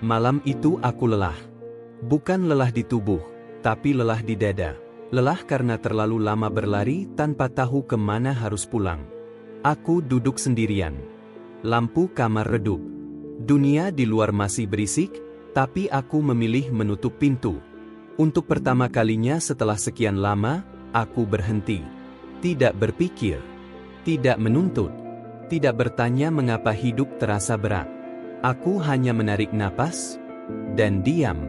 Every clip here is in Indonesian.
Malam itu aku lelah. Bukan lelah di tubuh, tapi lelah di dada. Lelah karena terlalu lama berlari tanpa tahu kemana harus pulang. Aku duduk sendirian. Lampu kamar redup. Dunia di luar masih berisik, tapi aku memilih menutup pintu. Untuk pertama kalinya setelah sekian lama, aku berhenti. Tidak berpikir. Tidak menuntut. Tidak bertanya mengapa hidup terasa berat. Aku hanya menarik napas dan diam.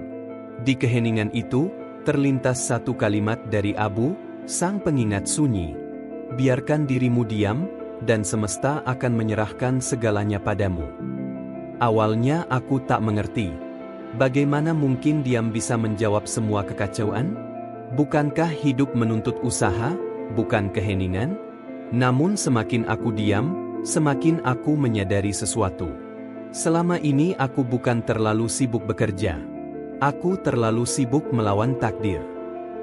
Di keheningan itu, terlintas satu kalimat dari Abu, sang pengingat sunyi. Biarkan dirimu diam, dan semesta akan menyerahkan segalanya padamu. Awalnya aku tak mengerti. Bagaimana mungkin diam bisa menjawab semua kekacauan? Bukankah hidup menuntut usaha, bukan keheningan? Namun semakin aku diam, semakin aku menyadari sesuatu. Selama ini aku bukan terlalu sibuk bekerja. Aku terlalu sibuk melawan takdir.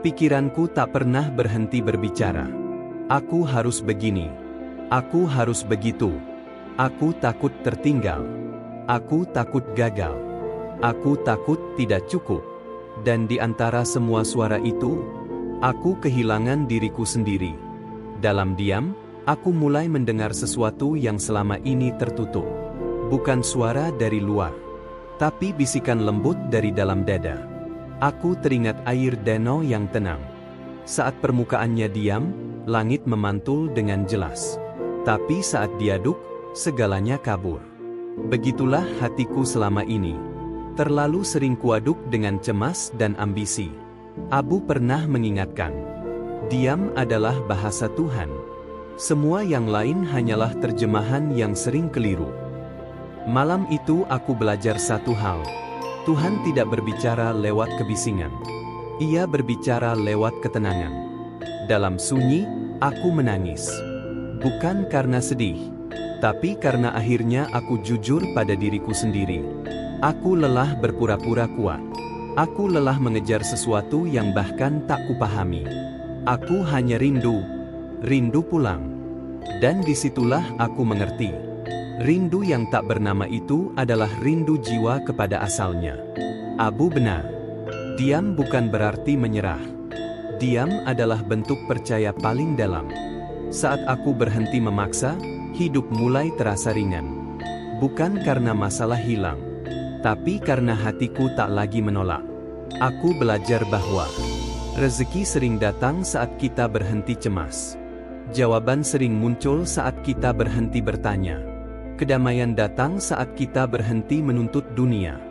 Pikiranku tak pernah berhenti berbicara. Aku harus begini. Aku harus begitu. Aku takut tertinggal. Aku takut gagal. Aku takut tidak cukup. Dan di antara semua suara itu, aku kehilangan diriku sendiri. Dalam diam, aku mulai mendengar sesuatu yang selama ini tertutup. Bukan suara dari luar, tapi bisikan lembut dari dalam dada. Aku teringat air danau yang tenang. Saat permukaannya diam, langit memantul dengan jelas. Tapi saat diaduk, segalanya kabur. Begitulah hatiku selama ini. Terlalu sering kuaduk dengan cemas dan ambisi. Abu pernah mengingatkan, diam adalah bahasa Tuhan. Semua yang lain hanyalah terjemahan yang sering keliru. Malam itu aku belajar satu hal. Tuhan tidak berbicara lewat kebisingan. Ia berbicara lewat ketenangan. Dalam sunyi, aku menangis. Bukan karena sedih, tapi karena akhirnya aku jujur pada diriku sendiri. Aku lelah berpura-pura kuat. Aku lelah mengejar sesuatu yang bahkan tak kupahami. Aku hanya rindu pulang. Dan disitulah aku mengerti. Rindu yang tak bernama itu adalah rindu jiwa kepada asalnya. Abu benar. Diam bukan berarti menyerah. Diam adalah bentuk percaya paling dalam. Saat aku berhenti memaksa, hidup mulai terasa ringan. Bukan karena masalah hilang, tapi karena hatiku tak lagi menolak. Aku belajar bahwa rezeki sering datang saat kita berhenti cemas. Jawaban sering muncul saat kita berhenti bertanya. Kedamaian datang saat kita berhenti menuntut dunia.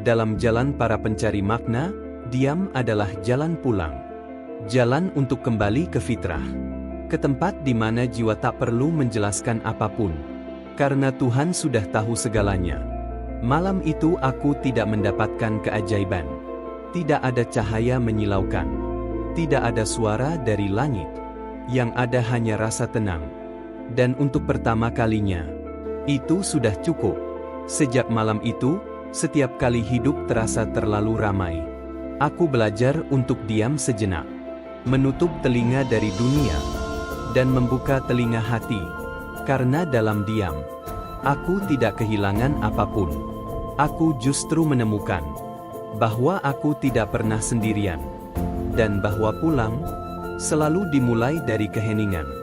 Dalam jalan para pencari makna, diam adalah jalan pulang. Jalan untuk kembali ke fitrah. Ke tempat di mana jiwa tak perlu menjelaskan apapun. Karena Tuhan sudah tahu segalanya. Malam itu aku tidak mendapatkan keajaiban. Tidak ada cahaya menyilaukan. Tidak ada suara dari langit. Yang ada hanya rasa tenang. Dan untuk pertama kalinya, itu sudah cukup. Sejak malam itu, setiap kali hidup terasa terlalu ramai. Aku belajar untuk diam sejenak. Menutup telinga dari dunia. Dan membuka telinga hati. Karena dalam diam, aku tidak kehilangan apapun. Aku justru menemukan bahwa aku tidak pernah sendirian. Dan bahwa pulang selalu dimulai dari keheningan.